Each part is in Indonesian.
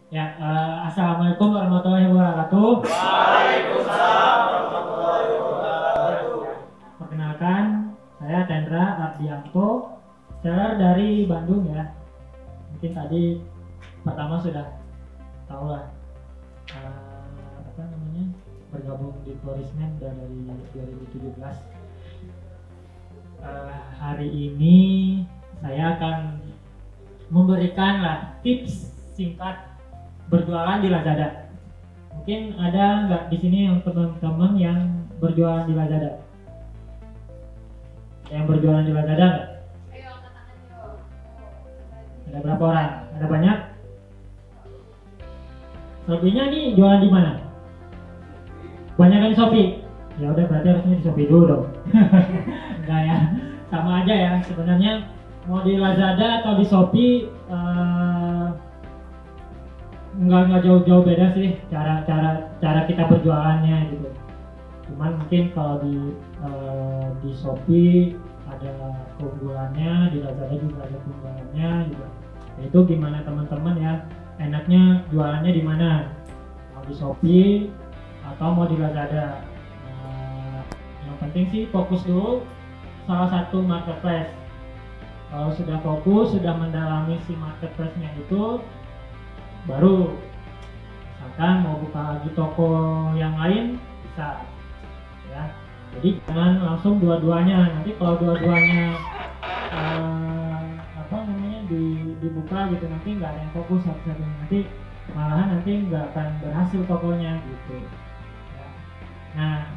Ya, Assalamualaikum warahmatullahi wabarakatuh. Waalaikumsalam warahmatullahi wabarakatuh. Perkenalkan, saya Tendra Ardianto, seller dari Bandung ya. Mungkin tadi pertama sudah tahu lah apa namanya, bergabung di Florismen dari 2017. Hari ini saya akan memberikan lah tips singkat berjualan di Lazada. Mungkin ada nggak di sini yang teman-teman yang berjualan di Lazada? Yang berjualan di Lazada nggak? Ada berapa orang? Ada banyak? Selebihnya nih jualan di mana? Banyak kan di Shopee? Ya udah, berarti harusnya di Shopee dulu dong. Enggak ya, sama aja ya sebenarnya. Mau di Lazada atau di Shopee nggak jauh-jauh beda sih cara kita berjualannya gitu. Cuman mungkin kalau di Shopee ada keunggulannya, di Lazada juga ada keunggulannya juga. Itu gimana teman-teman ya, enaknya jualannya di mana? Mau di Shopee atau mau di Lazada? Yang penting sih fokus dulu salah satu marketplace. Kalau sudah fokus, sudah mendalami si marketplace-nya itu, baru misalkan mau buka lagi toko yang lain bisa ya. Jadi jangan langsung dua-duanya. Nanti kalau dua-duanya apa namanya dibuka gitu, nanti nggak ada yang fokus satu-satunya, nanti malahan nanti nggak akan berhasil tokonya gitu ya. Nah,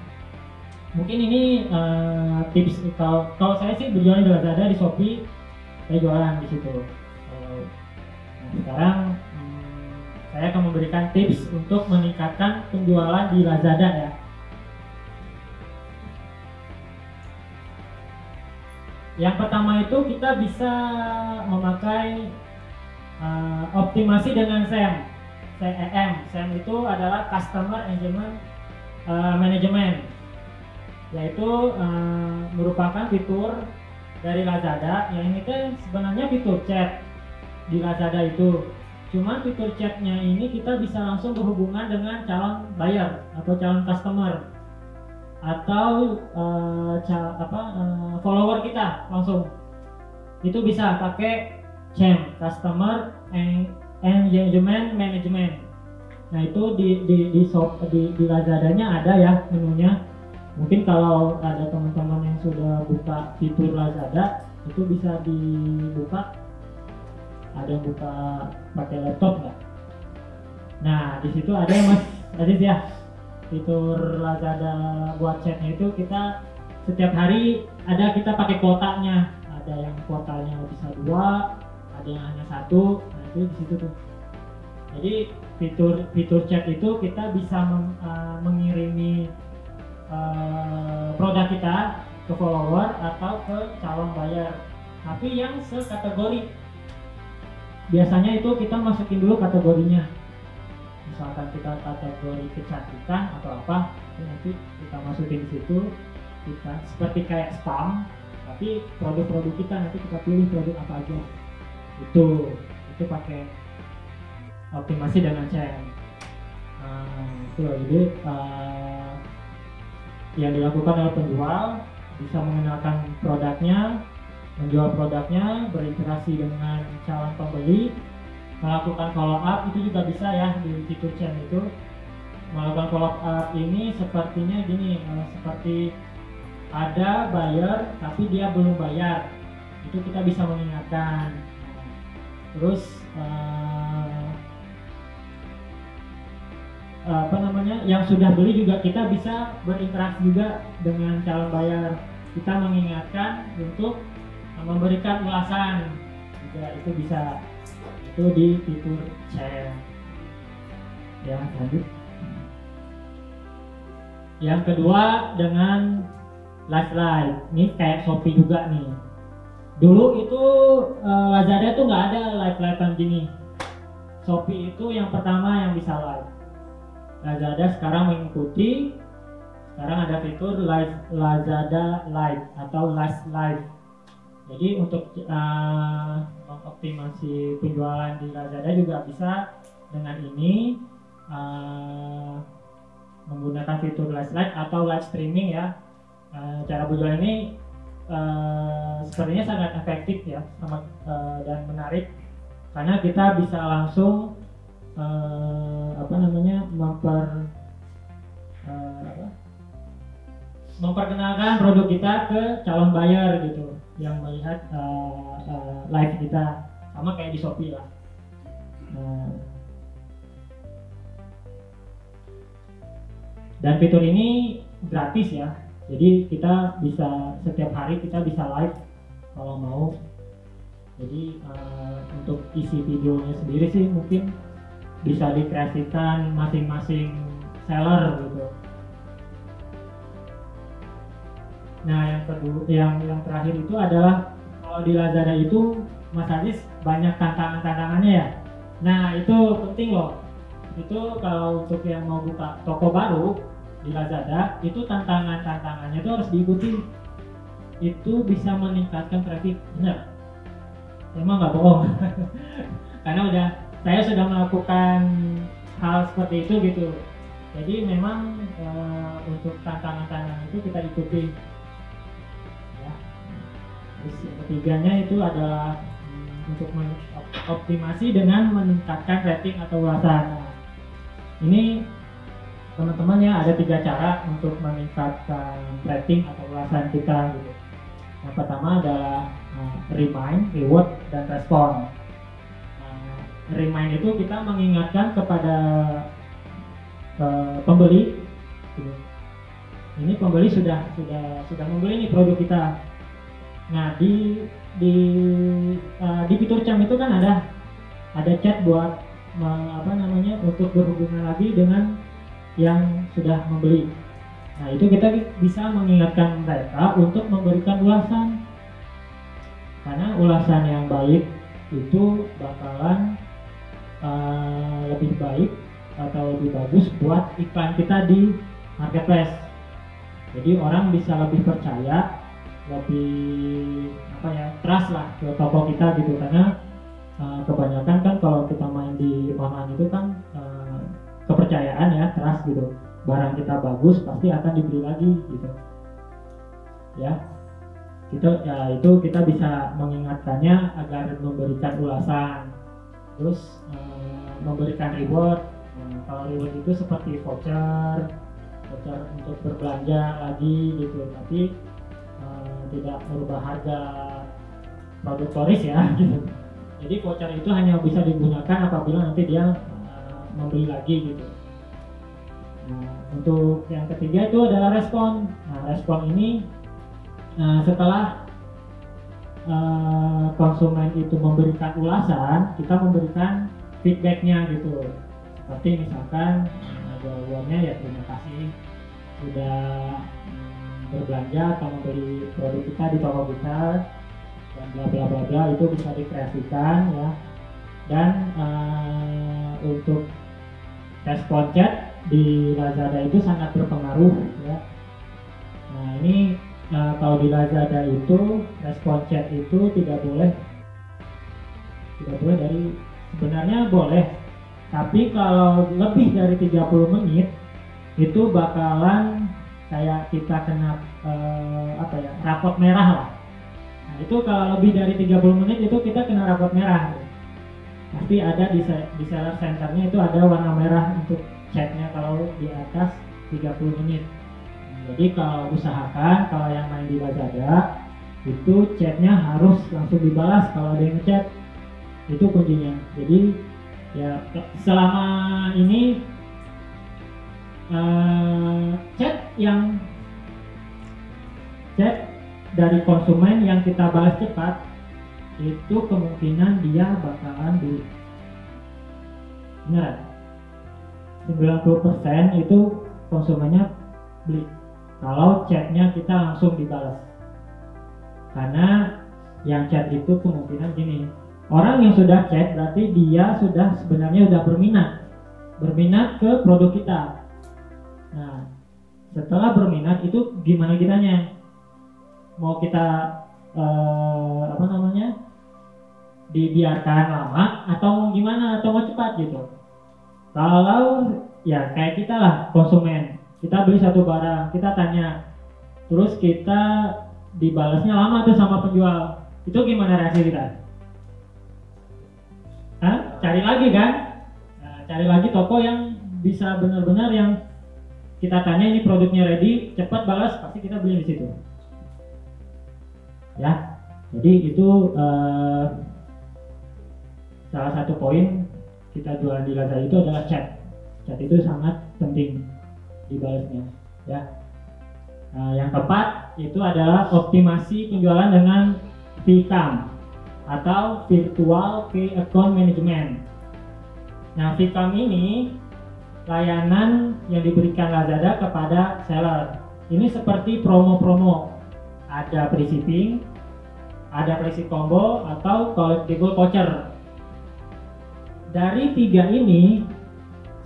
mungkin ini tips. Kalau saya sih berjualan di Lazada, di Shopee saya jualan di situ. Nah, sekarang saya akan memberikan tips untuk meningkatkan penjualan di Lazada ya. Yang pertama itu kita bisa memakai optimasi dengan SEM. SEM itu adalah Customer Engagement Management, yaitu merupakan fitur dari Lazada. Yang ini kan sebenarnya fitur chat di Lazada itu. Cuman fitur chatnya ini kita bisa langsung berhubungan dengan calon buyer atau calon customer atau follower kita langsung. Itu bisa pakai CEM, Customer Engagement Management. Nah itu di Lazadanya ada ya menunya. Mungkin kalau ada teman-teman yang sudah buka fitur Lazada, itu bisa dibuka. Ada yang buka pakai laptop nggak? Nah di situ ada ya Mas Aziz ya, fitur Lazada buat chatnya itu kita setiap hari ada, kita pakai kuotanya. Ada yang kuotanya bisa 2, ada yang hanya 1. Nah itu di situ tuh. Jadi fitur chat itu kita bisa mengirimi produk kita ke follower atau ke calon buyer, tapi yang sekategori. Biasanya itu kita masukin dulu kategorinya. Misalkan kita kategori kecantikan atau apa, nanti kita masukin di situ. Kita seperti kayak spam, tapi produk-produk kita nanti kita pilih produk apa aja. Itu pakai optimasi dengan CEM. Itu jadi yang dilakukan oleh penjual bisa mengenalkan produknya, menjual produknya, berinteraksi dengan calon pembeli, melakukan follow up. Itu juga bisa ya di fitur CEM itu. Melakukan follow up ini sepertinya gini, seperti ada buyer tapi dia belum bayar, itu kita bisa mengingatkan. Terus yang sudah beli juga kita bisa berinteraksi juga dengan calon buyer. Kita mengingatkan untuk memberikan ulasan juga, itu bisa. Itu di fitur chat ya. Lanjut yang kedua dengan live. Ini kayak Shopee juga nih. Dulu itu Lazada tuh nggak ada live-livean gini. Shopee itu yang pertama yang bisa live. Lazada sekarang mengikuti. Sekarang ada fitur Lazada Live atau Last Live. Jadi untuk mengoptimasi penjualan di Lazada juga bisa dengan ini menggunakan fitur flash live atau live streaming ya. Cara berjualan ini sepertinya sangat efektif ya, dan menarik karena kita bisa langsung memperkenalkan produk kita ke calon buyer gitu yang melihat live kita, sama kayak di Shopee lah. Dan fitur ini gratis ya, jadi kita bisa setiap hari kita bisa live kalau mau. Jadi untuk isi videonya sendiri sih mungkin bisa dikreasikan masing-masing seller gitu. Nah yang kedua, yang terakhir itu adalah kalau di Lazada itu Mas Aziz banyak tantangannya ya. Nah itu penting loh. Itu kalau untuk yang mau buka toko baru di Lazada itu tantangannya itu harus diikuti. Itu bisa meningkatkan traffic, benar? Emang nggak bohong. Karena saya sudah melakukan hal seperti itu gitu. Jadi memang untuk tantangan itu kita ikuti. Ya. Terus yang ketiganya itu adalah untuk optimasi dengan meningkatkan rating atau ulasan. Nah, ini teman-teman ya, ada 3 cara untuk meningkatkan rating atau ulasan kita gitu. Yang pertama adalah remind, reward, dan respon. Remind itu kita mengingatkan kepada pembeli gitu. Ini pembeli sudah membeli nih produk kita. Nah di fitur CAM itu kan ada chat buat untuk berhubungan lagi dengan yang sudah membeli. Nah itu kita bisa mengingatkan mereka untuk memberikan ulasan, karena ulasan yang baik itu bakalan lebih baik atau lebih bagus buat iklan kita di marketplace. Jadi orang bisa lebih percaya, lebih trust lah ke toko kita gitu, karena kebanyakan kan kalau kita main di online itu kan kepercayaan ya, trust gitu. Barang kita bagus pasti akan dibeli lagi gitu ya. Itu kita bisa mengingatkannya agar memberikan ulasan, terus memberikan reward. Kalau reward itu seperti voucher untuk berbelanja lagi gitu, tapi tidak merubah harga produk Toris ya gitu. Jadi voucher itu hanya bisa digunakan apabila nanti dia membeli lagi gitu. Nah, untuk yang ketiga itu adalah respon. Nah, respon ini setelah konsumen itu memberikan ulasan, kita memberikan feedbacknya gitu. Seperti misalkan jawabannya ya terima kasih sudah berbelanja atau membeli produk kita di toko kita, dan bla bla bla bla, itu bisa dikreasikan ya. Dan untuk respon chat di Lazada itu sangat berpengaruh ya. Nah ini kalau di Lazada itu respon chat itu tidak boleh dari, sebenarnya boleh, tapi kalau lebih dari 30 menit itu bakalan kayak kita kena rapot merah lah. Nah itu kalau lebih dari 30 menit itu kita kena rapot merah. Pasti ada di seller centernya itu ada warna merah untuk chatnya kalau di atas 30 menit. Jadi kalau usahakan kalau yang main di Lazada itu chatnya harus langsung dibalas kalau ada yang ngechat, itu kuncinya. Jadi ya selama ini chat dari konsumen yang kita balas cepat itu kemungkinan dia bakalan beli. Benar? 90% itu konsumennya beli kalau chatnya kita langsung dibalas. Karena yang chat itu kemungkinan gini, orang yang sudah chat berarti dia sudah sebenarnya sudah berminat ke produk kita. Nah setelah berminat itu gimana kitanya, mau kita dibiarkan lama atau gimana, atau mau cepat gitu. Kalau ya kayak kita lah konsumen, kita beli satu barang, kita tanya, terus kita dibalasnya lama tuh sama penjual, itu gimana reaksi kita? Hah? Cari lagi kan? Nah, cari lagi toko yang bisa benar-benar yang kita tanya ini produknya ready, cepat balas, pasti kita beli di situ. Ya, jadi itu salah satu poin kita jualan di Lazada itu adalah chat. Chat itu sangat penting dibalasnya. Ya. Nah, yang keempat itu adalah optimasi penjualan dengan VCAM atau Virtual Key Account Management. Nah, VCAM ini layanan yang diberikan Lazada kepada seller. Ini seperti promo-promo. Ada free shipping, ada free combo atau collectible voucher. Dari tiga ini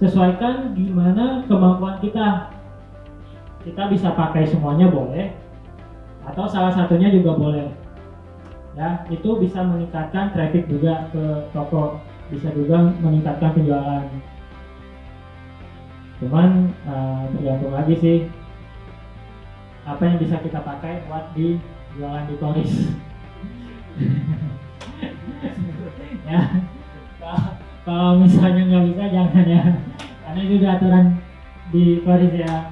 sesuaikan gimana kemampuan kita. Kita bisa pakai semuanya boleh, atau salah satunya juga boleh. Ya, itu bisa meningkatkan traffic juga ke toko, bisa juga meningkatkan penjualan. Cuman tergantung lagi sih apa yang bisa kita pakai buat di jualan di Koris. Ya, kalau misalnya nggak bisa jangan ya, karena itu udah aturan di Koris ya.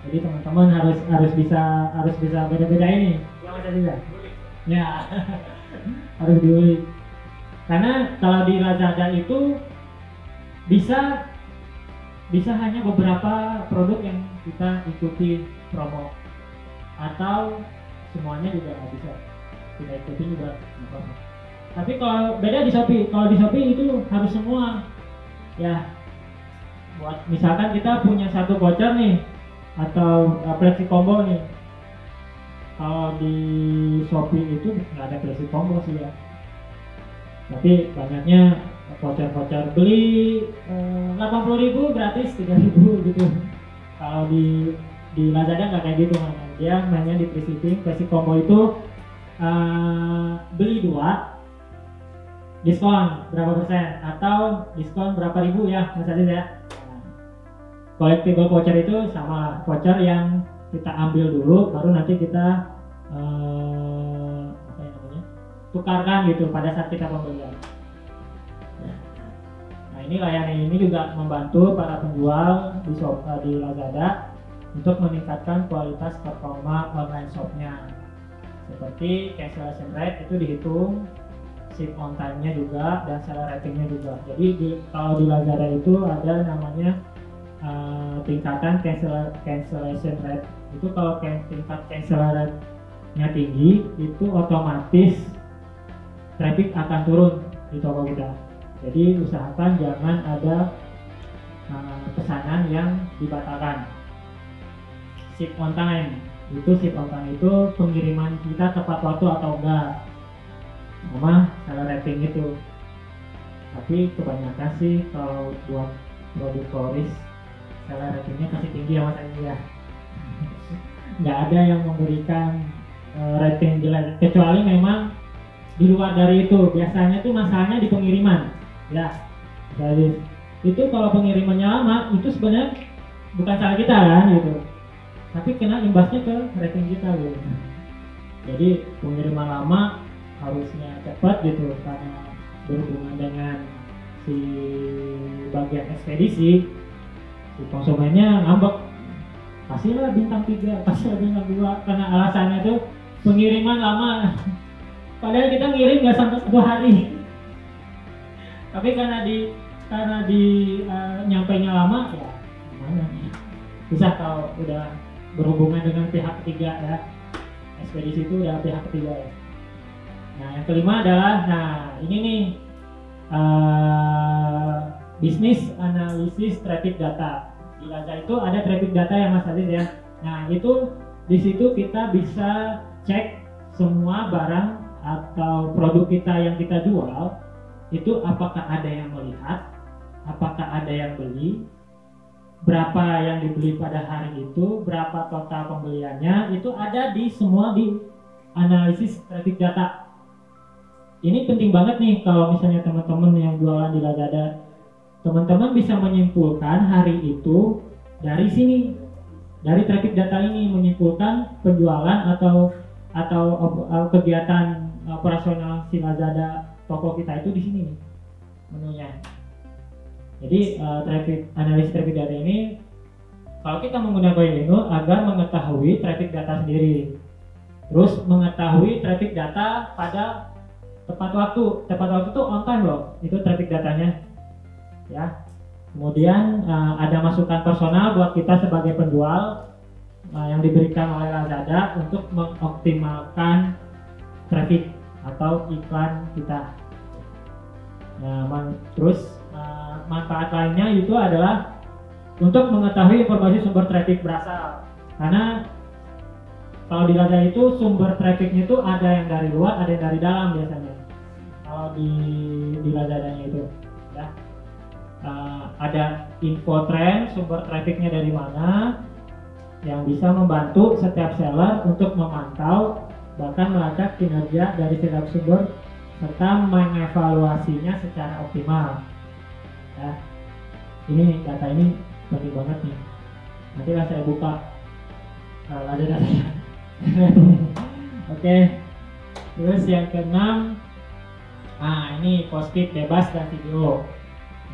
Jadi teman-teman harus bisa beda-beda ini. Ya Mas Aziza? Ya, harus diulik. Karena kalau di Lazada itu bisa hanya beberapa produk yang kita ikuti promo, atau semuanya juga nggak bisa, kita ikuti juga nggak apa-apa. Tapi kalau beda di Shopee, kalau di Shopee itu harus semua. Ya, buat misalkan kita punya satu voucher nih atau flexi combo nih. Kalau di Shopee itu nggak ada flexi combo sih ya. Tapi banyaknya voucher beli 80.000 gratis 3.000 gitu. Kalau di Lazada nggak kayak gitu, dia mainnya di free shipping. Flexi combo itu beli 2 diskon berapa persen atau diskon berapa ribu ya Mas Adit ya. Collectible voucher itu sama voucher yang kita ambil dulu, baru nanti kita apa yang namanya, tukarkan gitu pada saat kita pembelian. Nah, ini layanan ini juga membantu para penjual di Lazada untuk meningkatkan kualitas performa online shopnya. Seperti cancellation rate itu dihitung, ship on time-nya juga, dan seller rating-nya juga. Jadi kalau di Lazada itu ada namanya tingkatan cancellation rate. Itu kalau tingkat cancellation rate-nya tinggi, itu otomatis traffic akan turun di toko kita. Jadi usahakan jangan ada pesanan yang dibatalkan. Ship on time itu pengiriman kita tepat waktu atau enggak, sama seller rating itu. Tapi kebanyakan sih kalau buat produk Koris seller ratingnya kasih tinggi ya Mas Andi ya. Nggak ada yang memberikan rating jelek, kecuali memang di luar dari itu. Biasanya tuh masalahnya di pengiriman ya. Jadi itu kalau pengirimannya lama, itu sebenarnya bukan salah kita kan gitu, tapi kena imbasnya ke rating kita gitu. Jadi pengiriman lama harusnya cepat gitu, karena berhubungan dengan si bagian ekspedisi, si konsumennya ngambek, kasihlah bintang 3, kasihlah bintang 2, karena alasannya tuh pengiriman lama. Padahal kita ngirim nggak sampai 1 hari, tapi karena di nyampainya lama ya gimana, bisa kalau udah berhubungan dengan pihak ketiga ya, ekspedisi itu udah pihak ketiga ya. Nah, yang kelima adalah, nah ini nih bisnis analisis traffic data. Di Lazada itu ada traffic data ya Mas Aziz ya. Nah, itu di situ kita bisa cek semua barang atau produk kita yang kita jual itu apakah ada yang melihat, apakah ada yang beli, berapa yang dibeli pada hari itu, berapa total pembeliannya, itu ada di semua di analisis traffic data. Ini penting banget nih kalau misalnya teman-teman yang jualan di Lazada teman-teman bisa menyimpulkan hari itu dari sini, dari traffic data ini, menyimpulkan penjualan atau kegiatan operasional si Lazada toko kita itu di sini nih menunya. Jadi analisis traffic data ini kalau kita menggunakan Linux agar mengetahui traffic data sendiri, terus mengetahui traffic data pada tepat waktu itu on time loh, itu traffic datanya ya. Kemudian ada masukan personal buat kita sebagai penjual yang diberikan oleh Lazada untuk mengoptimalkan traffic atau iklan kita. Nah, terus manfaat lainnya itu adalah untuk mengetahui informasi sumber traffic berasal. Karena kalau di Lazada itu sumber trafficnya itu ada yang dari luar, ada yang dari dalam biasanya. Kalau di Lazadanya itu, ya. Ada info tren sumber trafficnya dari mana, yang bisa membantu setiap seller untuk memantau bahkan melacak kinerja dari setiap sumber serta mengevaluasinya secara optimal. Ya. Ini data ini penting banget nih. Nanti lah saya buka ada datanya. Oke. Terus yang keenam, ini post-it bebas dan video.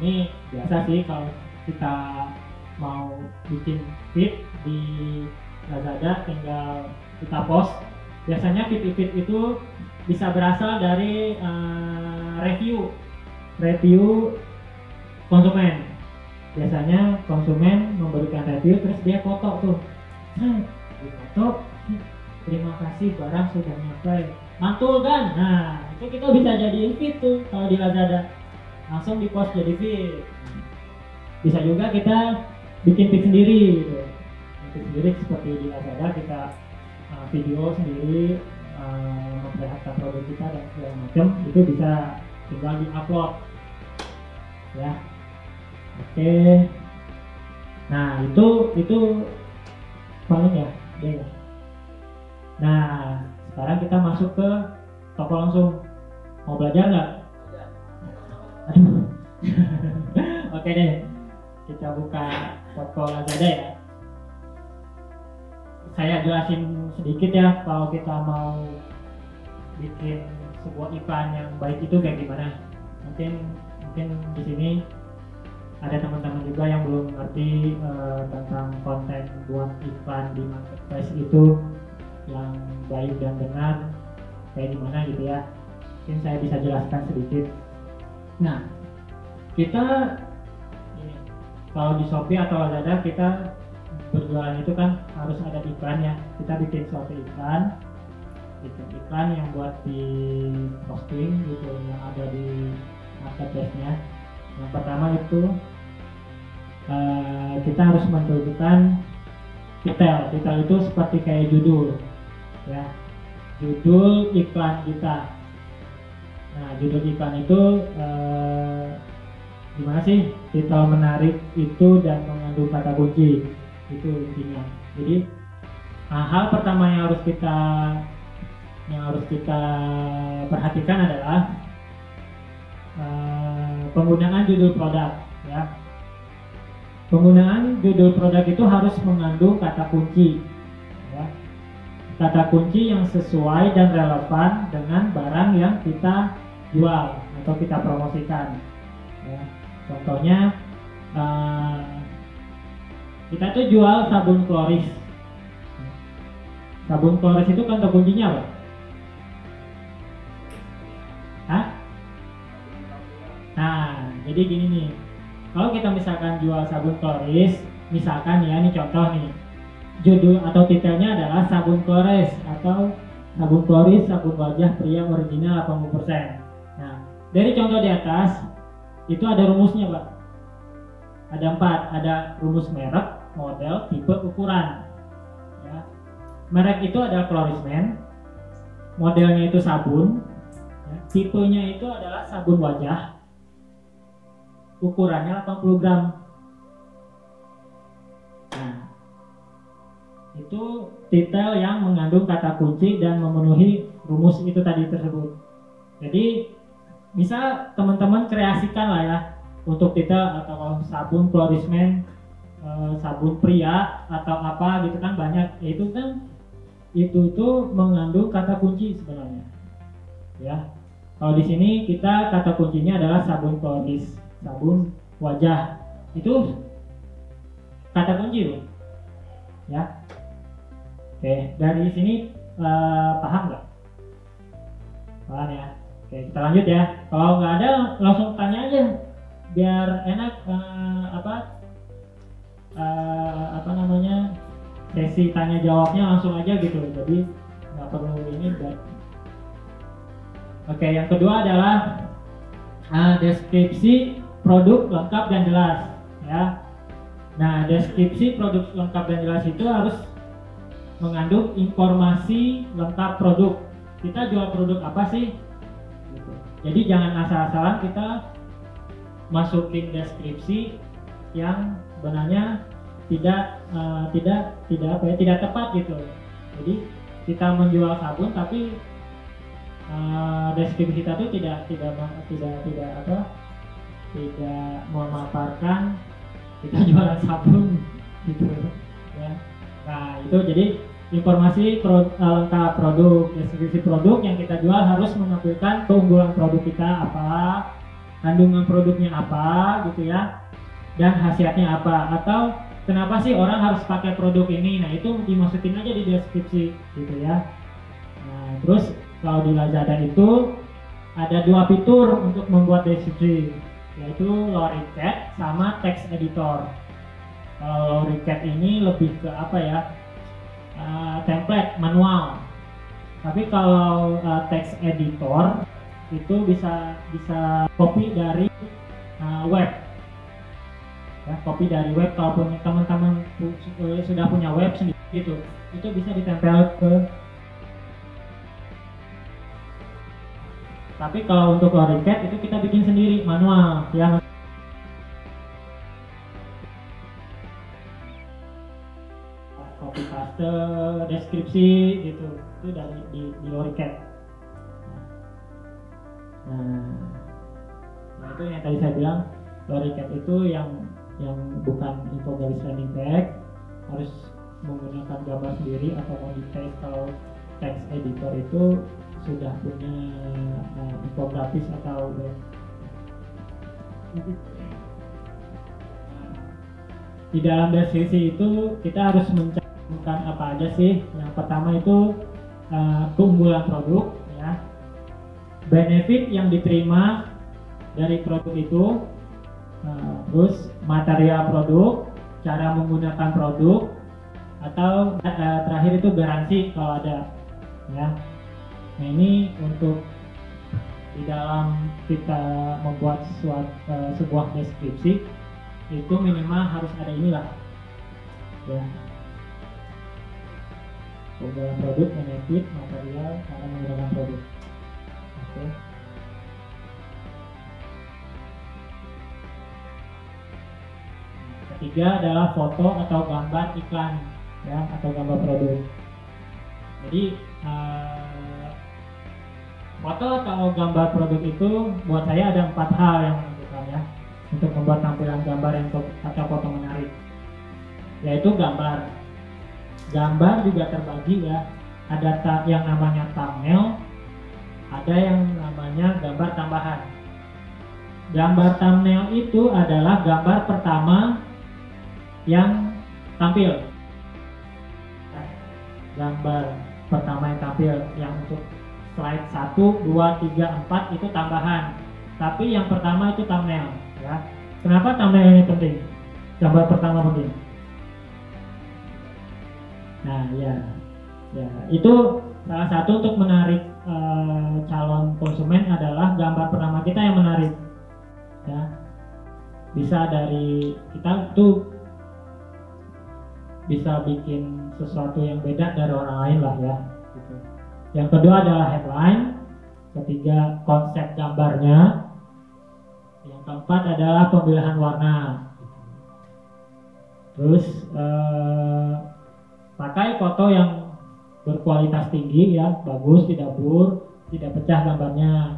Ini biasa sih kalau kita mau bikin feed di Lazada, tinggal kita post. Biasanya feed itu bisa berasal dari review konsumen. Biasanya konsumen memberikan review, terus dia foto tuh, di foto, terima kasih barang sudah nyampe, mantul kan? Nah, itu kita bisa jadiin feed tuh kalau di Lazada, langsung di post jadi feed. Bisa juga kita bikin feed sendiri gitu. Feed sendiri seperti di Lazada, kita video sendiri, memperlihatkan produk kita dan segala macam, itu bisa tinggal di upload ya. Oke. Nah, itu paling ya, deh. Nah, sekarang kita masuk ke toko langsung. Mau belajar nggak? Aduh. Oke deh, kita buka toko Lazada ya. Saya jelasin sedikit ya, kalau kita mau bikin sebuah iklan yang baik itu kayak gimana. Mungkin di sini ada teman-teman juga yang belum ngerti tentang konten buat iklan di marketplace itu yang baik dan benar kayak gimana gitu ya. Mungkin saya bisa jelaskan sedikit. Nah, kita ini, kalau di Shopee atau Lazada kita berjualan itu kan harus ada iklan ya. Kita bikin suatu iklan yang buat di posting gitu, yang ada di marketplace-nya. Yang pertama itu kita harus menunjukkan titel itu seperti kayak judul ya, judul iklan kita. Nah, judul iklan itu gimana sih? Titel menarik itu dan mengandung kata kunci, itu intinya. Jadi hal pertama yang harus kita perhatikan adalah penggunaan judul produk ya. Penggunaan judul produk itu harus mengandung kata kunci ya. Kata kunci yang sesuai dan relevan dengan barang yang kita jual atau kita promosikan ya. Contohnya kita tuh jual sabun kloris. Sabun kloris itu kata kuncinya apa? Hah? Nah, jadi gini nih. Kalau kita misalkan jual sabun kloris, misalkan ya, ini contoh nih. Judul atau titelnya adalah sabun kloris atau sabun kloris, sabun wajah pria original 80%. Nah, dari contoh di atas itu ada rumusnya, Pak. Ada 4, ada rumus merek, model, tipe, ukuran. Ya. Merek itu adalah Klorisman, modelnya itu sabun, ya. Tipenya itu adalah sabun wajah. Ukurannya 80 gram. Nah, itu titel yang mengandung kata kunci dan memenuhi rumus itu tadi tersebut. Jadi bisa teman-teman kreasikan lah ya untuk kita, atau sabun Florisman, sabun pria atau apa gitu kan banyak, itu kan itu tuh mengandung kata kunci sebenarnya ya. Kalau di sini kita kata kuncinya adalah sabun Floris, sabun wajah, itu kata kunci loh ya. Oke, dari sini paham nggak? Paham ya. Oke, kita lanjut ya. Kalau nggak ada langsung tanya aja biar enak, apa namanya, sesi tanya jawabnya langsung aja gitu, jadi nggak perlu ini. Oke, yang kedua adalah deskripsi produk lengkap dan jelas ya. Nah, deskripsi produk lengkap dan jelas itu harus mengandung informasi lengkap produk. Kita jual produk apa sih? Gitu. Jadi jangan asal-asalan kita masukin deskripsi yang sebenarnya tidak tepat gitu. Jadi kita menjual sabun tapi deskripsi kita itu tidak memaparkan kita jualan sabun gitu ya. Nah, itu jadi informasi lengkap produk, deskripsi produk yang kita jual harus menampilkan keunggulan produk kita apa, kandungan produknya apa gitu ya, dan khasiatnya apa, atau kenapa sih orang harus pakai produk ini. Nah, itu dimasukin aja di deskripsi gitu ya. Nah, terus kalau di Lazada itu ada 2 fitur untuk membuat deskripsi, yaitu Loricat sama text editor. Kalau Loricat ini lebih ke apa ya, template manual. Tapi kalau text editor itu bisa copy dari web ya, copy dari web. Kalau teman-teman sudah punya web sendiri gitu, itu bisa ditempel ke. Tapi kalau untuk Loricat itu kita bikin sendiri manual ya. Copy paste deskripsi gitu, itu dari di Loricat. Nah, itu yang tadi saya bilang, Loricat itu yang bukan infografis landing page, harus menggunakan gambar sendiri atau mau di-paste. Kalau text editor itu sudah punya infografis atau di dalam deskripsi itu kita harus mencantumkan apa aja sih. Yang pertama itu keunggulan produk ya, benefit yang diterima dari produk itu, terus material produk, cara menggunakan produk, atau terakhir itu garansi kalau ada ya. Nah, ini untuk di dalam kita membuat sebuah deskripsi itu minimal harus ada inilah ya, keunggulan produk, benefit, material, cara menggunakan produk. Oke. Ketiga adalah foto atau gambar iklan ya, atau gambar produk. Jadi foto atau gambar produk itu buat saya ada 4 hal yang menentukan ya, untuk membuat tampilan gambar yang atau foto menarik, yaitu gambar. Gambar juga terbagi ya, ada yang namanya thumbnail, ada yang namanya gambar tambahan. Gambar thumbnail itu adalah gambar pertama yang tampil. Gambar pertama yang tampil, yang untuk slide 1, 2, 3, 4 itu tambahan. Tapi yang pertama itu thumbnail ya. Kenapa thumbnail ini penting? Gambar pertama penting. Nah, ya itu salah satu untuk menarik calon konsumen adalah gambar pertama kita yang menarik ya. Bisa dari kita tuh bisa bikin sesuatu yang beda dari orang lain lah ya gitu. Yang kedua adalah headline, ketiga konsep gambarnya, yang keempat adalah pemilihan warna. Terus pakai foto yang berkualitas tinggi ya, bagus, tidak blur, tidak pecah gambarnya.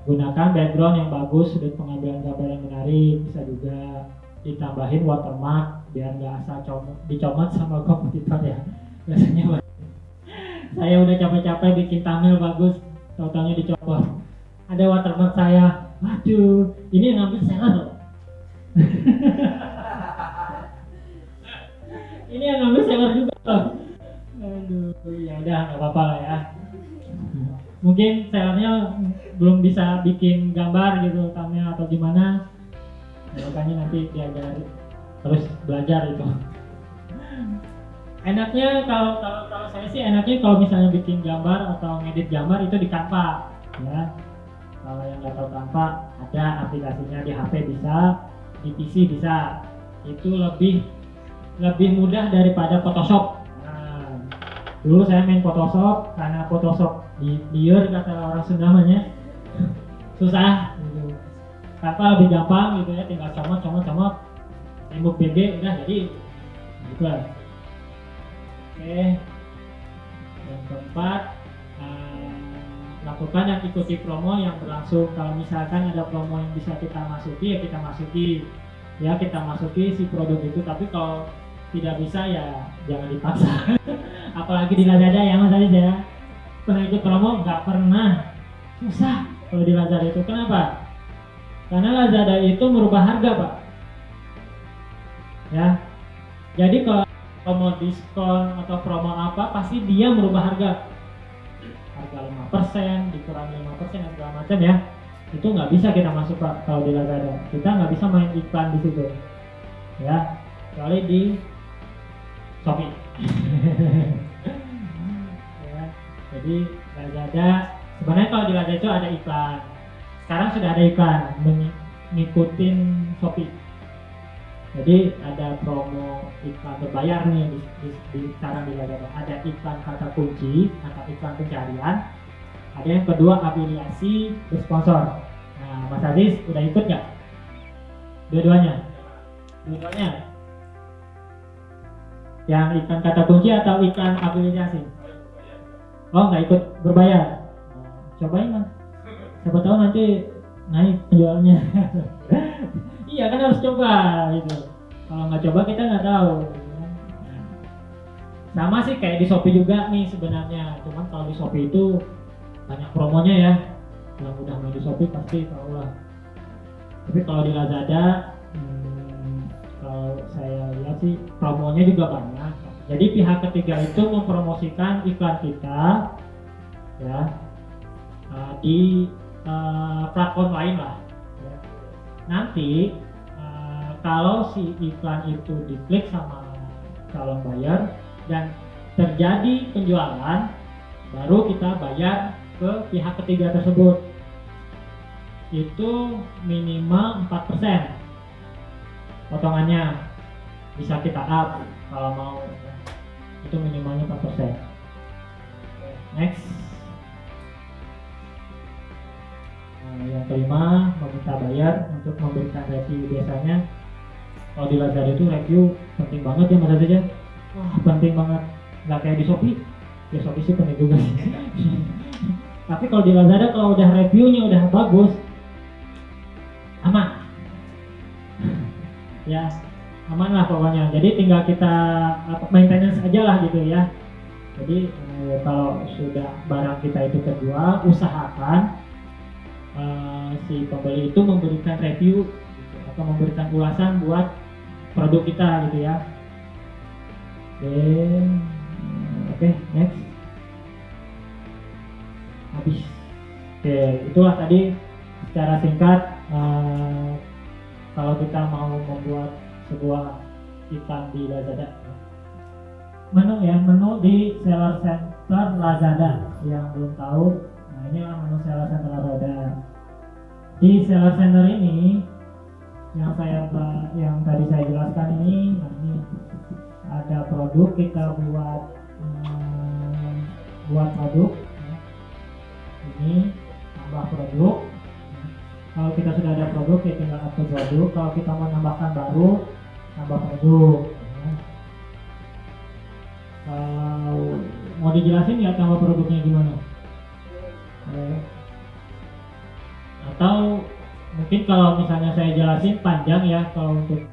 gunakan background yang bagus, sudut pengambilan gambar yang menarik, bisa juga ditambahin watermark biar nggak asal dicomot sama kompetitor ya. Biasanya saya udah capek-capek bikin thumbnail bagus, tahu-tahunya dicopot. Ada watermark saya, waduh, ini yang ngambil seller loh. Ini yang ngambil seller juga loh. Aduh, ya udah nggak apa-apa lah ya. Mungkin sellernya belum bisa bikin gambar gitu, thumbnail atau gimana. Ya, makanya nanti diajari terus belajar itu. Enaknya kalau saya sih enaknya kalau misalnya bikin gambar atau ngedit gambar itu di Canva ya. Kalau yang nggak tahu Canva, ada aplikasinya di HP bisa, di PC bisa. Itu lebih mudah daripada Photoshop. Nah, dulu saya main Photoshop karena Photoshop liar kata orang Sunda namanya, susah gitu. Canva lebih gampang gitu ya, tinggal comot tembok BG udah jadi gitu lah. Oke, yang keempat, lakukan dan ikuti promo yang berlangsung. Kalau misalkan ada promo yang bisa kita masuki ya kita masuki si produk itu. Tapi kalau tidak bisa ya jangan dipaksa. Apalagi di Lazada ya Mas Aziz ya, pernah ikut promo? Nggak pernah, susah kalau di Lazada itu. Kenapa? Karena Lazada itu merubah harga Pak ya. Jadi kalau promo diskon atau promo apa pasti dia merubah harga 5% dikurangi 5% dan segala macam ya. Itu nggak bisa kita masuk Pak kalau di Lazada. Kita nggak bisa main iklan di situ ya, kecuali di Shopee. Ya, jadi Lazada sebenarnya kalau di Lazada itu ada iklan. Sekarang sudah ada iklan ngikutin Shopee. Jadi ada promo iklan berbayar nih di sekarang di Lazada. Ada iklan kata kunci atau iklan pencarian. Ada yang kedua afiliasi bersponsor. Nah, Mas Aziz udah ikut nggak? Dua-duanya? Yang iklan kata kunci atau iklan afiliasi? Oh, nggak ikut berbayar. Cobain Mas. Siapa tahu nanti naik penjualannya. Iya kan harus coba gitu. Kalau nggak coba kita nggak tahu. Sama sih kayak di Shopee juga nih sebenarnya. Cuman kalau di Shopee itu banyak promonya ya. Yang udah main di Shopee pasti tahu lah. Tapi kalau di Lazada, kalau saya lihat sih promonya juga banyak. Jadi pihak ketiga itu mempromosikan iklan kita ya di platform lain lah. Nanti kalau si iklan itu diklik sama calon buyer dan terjadi penjualan, baru kita bayar ke pihak ketiga tersebut. Itu minimal 4% potongannya, bisa kita up kalau mau. Itu minimalnya 4%. Next. Yang kelima, meminta bayar untuk memberikan review. Biasanya kalau di Lazada itu review penting banget ya Mas Aziz ya. Wah, penting banget, nggak kayak di Shopee. Ya Shopee sih penting juga sih. Tapi kalau di Lazada kalau udah reviewnya udah bagus, aman. Ya, aman lah pokoknya. Jadi tinggal kita maintenance aja lah gitu ya. Jadi kalau sudah barang kita itu terjual, usahakan si pembeli itu memberikan review gitu, atau memberikan ulasan buat produk kita gitu ya. Oke, next. Habis. Oke, itulah tadi secara singkat kalau kita mau membuat sebuah iklan di Lazada. Menu di Seller Center Lazada. Yang belum tahu, nah ini menu Seller Center Lazada. Di Seller Center ini yang tadi saya jelaskan ini, nah ini ada produk, kita buat produk. Ini tambah produk. Kalau kita sudah ada produk, ya tinggal upload produk. Kalau kita mau menambahkan baru, tambah produk. Mau dijelasin ya tambah produknya gimana? atau mungkin kalau misalnya saya jelasin panjang ya, kalau untuk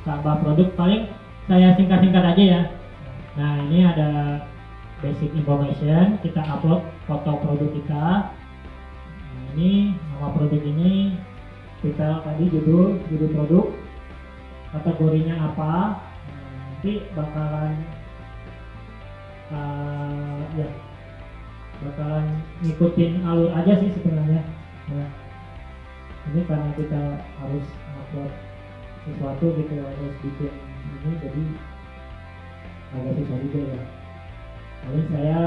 tambah produk paling saya singkat-singkat aja ya. Nah ini ada basic information, kita upload foto produk kita. Nah, ini nama produk ini, kita tadi judul produk, kategorinya apa. Nah, nanti bakalan bakalan ngikutin alur aja sih sebenarnya. Nah, ini karena kita harus upload sesuatu gitu, harus bikin ini, jadi agak susah juga ya. Lalu saya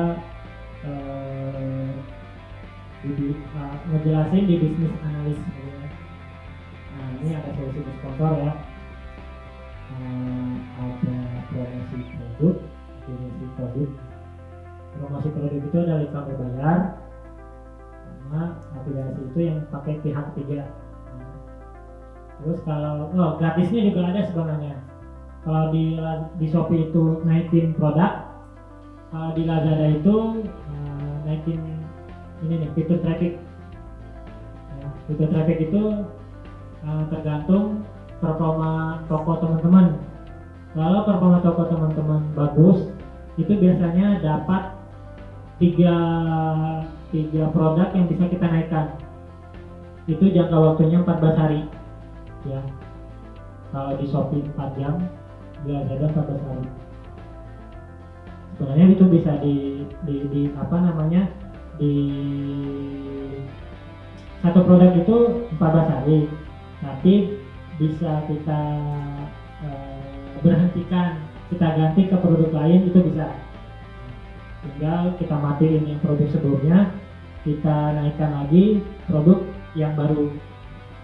ngejelasin di bisnis analis gitu ya. Nah ini ada solusi sponsor ya, ada promosi produk. Promosi produk itu ada iklan berbayar, sama afiliasi itu yang pakai pihak ketiga. Terus kalau gratisnya juga ada sebenarnya. Kalau di Shopee itu naikin produk, kalau di Lazada itu naikin ini nih, fitur traffic. Fitur traffic itu tergantung performa toko teman-teman. Kalau performa toko teman-teman bagus, itu biasanya dapat tiga produk yang bisa kita naikkan. Itu jangka waktunya 14 hari ya. Kalau di Shopee 4 jam, di Lazada 14 hari. Sebenarnya itu bisa di apa namanya, di satu produk itu 14 hari, tapi bisa kita berhentikan, kita ganti ke produk lain, itu bisa. Tinggal kita matiin yang produk sebelumnya, kita naikkan lagi produk yang baru.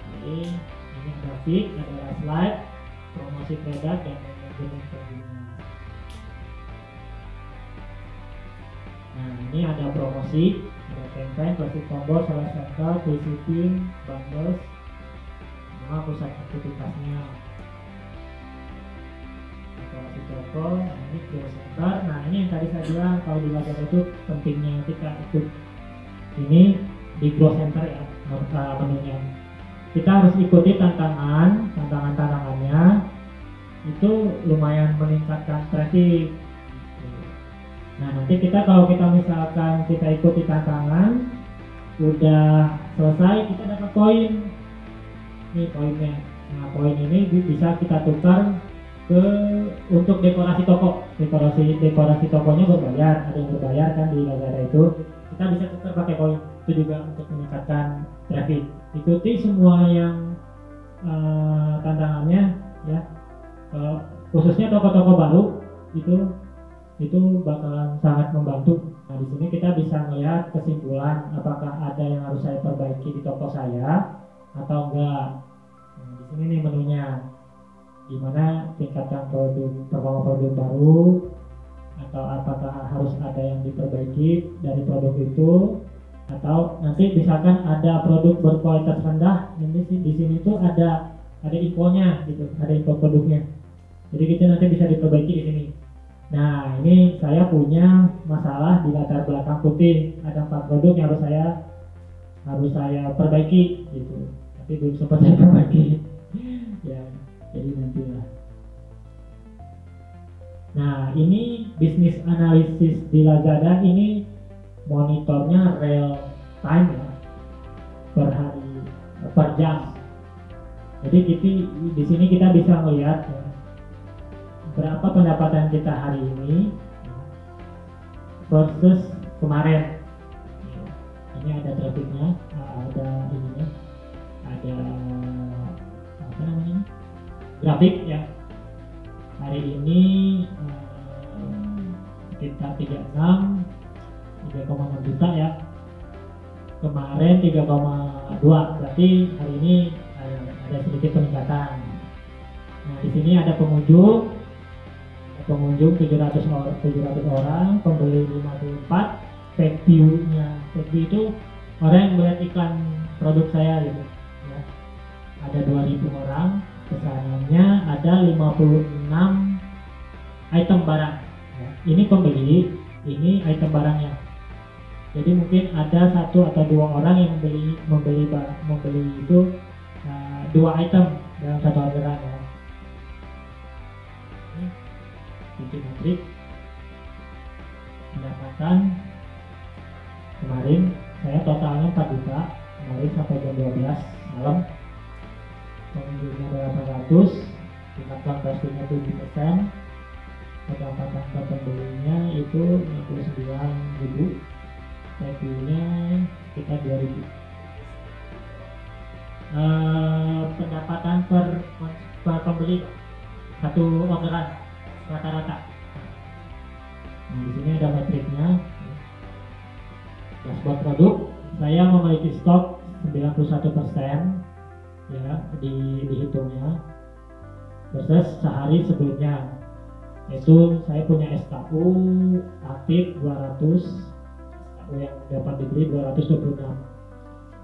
Jadi ini grafik, ada slide, promosi produk dan manajemen pengguna. Nah ini ada promosi, ada campaign, plastik tombol, salah center, free shipping, bundles, sama pusat aktivitasnya. Dekorasi toko, nah ini grow center. Nah ini yang tadi saya bilang, kalau di Lazada itu pentingnya kita ikut ini di grow center ya, menunya. Kita harus ikuti tantangannya, itu lumayan meningkatkan traffic. Nah nanti kalau kita misalkan kita ikuti tantangan, udah selesai, kita dapat poin. Nih poinnya. Nah poin ini bisa kita tukar untuk dekorasi toko. Dekorasi tokonya berbayar, ada yang berbayar kan di Lazada itu. Kita bisa tukar pakai poin. Itu juga untuk meningkatkan traffic. Ikuti semua yang tantangannya ya. Khususnya toko-toko baru itu bakalan sangat membantu. Nah di sini kita bisa melihat kesimpulan apakah ada yang harus saya perbaiki di toko saya atau enggak. Nah, di sini nih menunya, gimana tingkatkan performa produk baru, atau apakah harus ada yang diperbaiki dari produk itu, atau nanti misalkan ada produk berkualitas rendah, ini di sini tuh ada infonya gitu, ada info produknya. Jadi kita nanti bisa diperbaiki di sini. Nah ini saya punya masalah di latar belakang putih, ada 4 produk yang harus saya perbaiki gitu, tapi belum sempat saya perbaiki ya, jadi nantilah. Nah ini bisnis analisis di Lazada, ini monitornya real time ya, per hari, per jam. Jadi di sini kita bisa melihat ya, berapa pendapatan kita hari ini versus kemarin. Ini ada grafiknya, ada ininya, ada apa namanya, grafik ya. Hari ini kita 3,6 juta ya. Kemarin 3,2, berarti hari ini ada sedikit peningkatan. Nah di sini ada pengunjung 700 orang, pembeli 54, page view-nya. Page view itu orang yang melihat iklan produk saya gitu ya. Ada 2000 orang, pesanannya ada 56 item barang ya. Ini pembeli, ini item barangnya. Jadi mungkin ada 1 atau 2 orang yang membeli itu 2 item dalam satu orderan ya. Ini kunci metrik pendapatan kemarin saya totalnya 4 juta kemarin sampai jam 12 malam. Pengunjungnya ada 800, tingkat konversinya 7%, pendapatan per pembelinya itu 69.000, revenue-nya sekitar 2.000. Pendapatan per pembeli satu orderan rata-rata. Nah, di sini ada metriknya. Dashboard produk, saya memiliki stok 91% ya dihitungnya versus sehari sebelumnya. Itu saya punya SKU aktif 200, SKU yang dapat dibeli 226.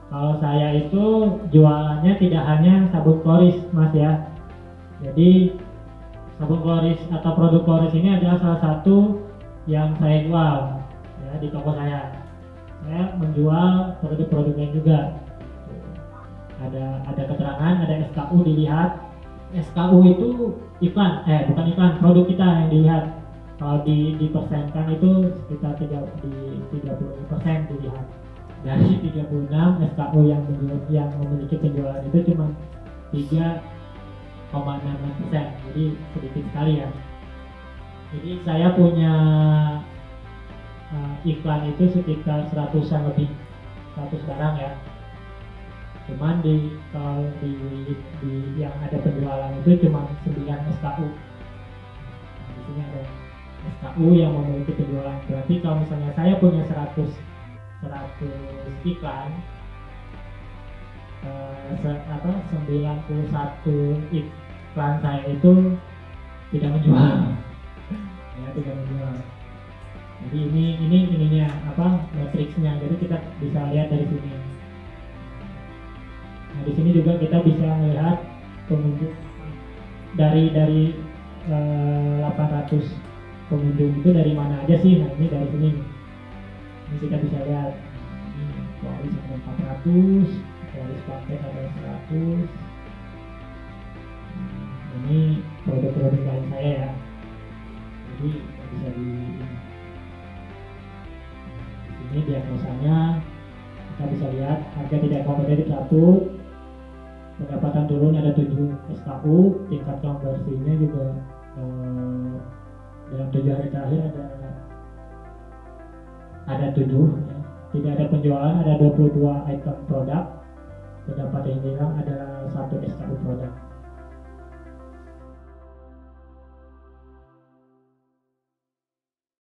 Kalau saya itu jualannya tidak hanya sabun kloris Mas ya. Jadi sabun kloris atau produk kloris ini adalah salah satu yang saya jual ya di toko saya. Saya menjual produk-produk lain juga. Ada keterangan, ada SKU dilihat. SKU itu iklan, bukan iklan, produk kita yang dilihat. Kalau dipersenkan itu sekitar 30% dilihat. Dari 36 SKU yang memiliki penjualan itu cuma 3,6%, jadi sedikit sekali ya. Jadi saya punya iklan itu sekitar 100-an lebih, 100 barang ya. Cuman kalau di yang ada penjualan itu cuma 9 SKU. Nah, di sini ada SKU yang memiliki penjualan. Berarti kalau misalnya saya punya 100 iklan, 91 iklan saya itu tidak menjual. Ya, tidak menjual. Jadi ininya matriksnya. Jadi kita bisa lihat dari sini. Nah, di sini juga kita bisa melihat pengunjung dari 800 pengunjung itu dari mana aja sih. Nah, ini dari sini. Ini kita bisa lihat. Ini kualis ada 400, kualis paket ada 100. Ini produk-produk lain saya ya. Jadi bisa ini diagnosanya. Kita bisa lihat harga tidak kompetitif 1, pendapatan turun ada 7 SKU, tingkat konversinya juga dalam 7 hari terakhir ada 7 ya. Tidak ada penjualan, ada 22 item produk, pendapatan yang hilang ada 1 SKU produk.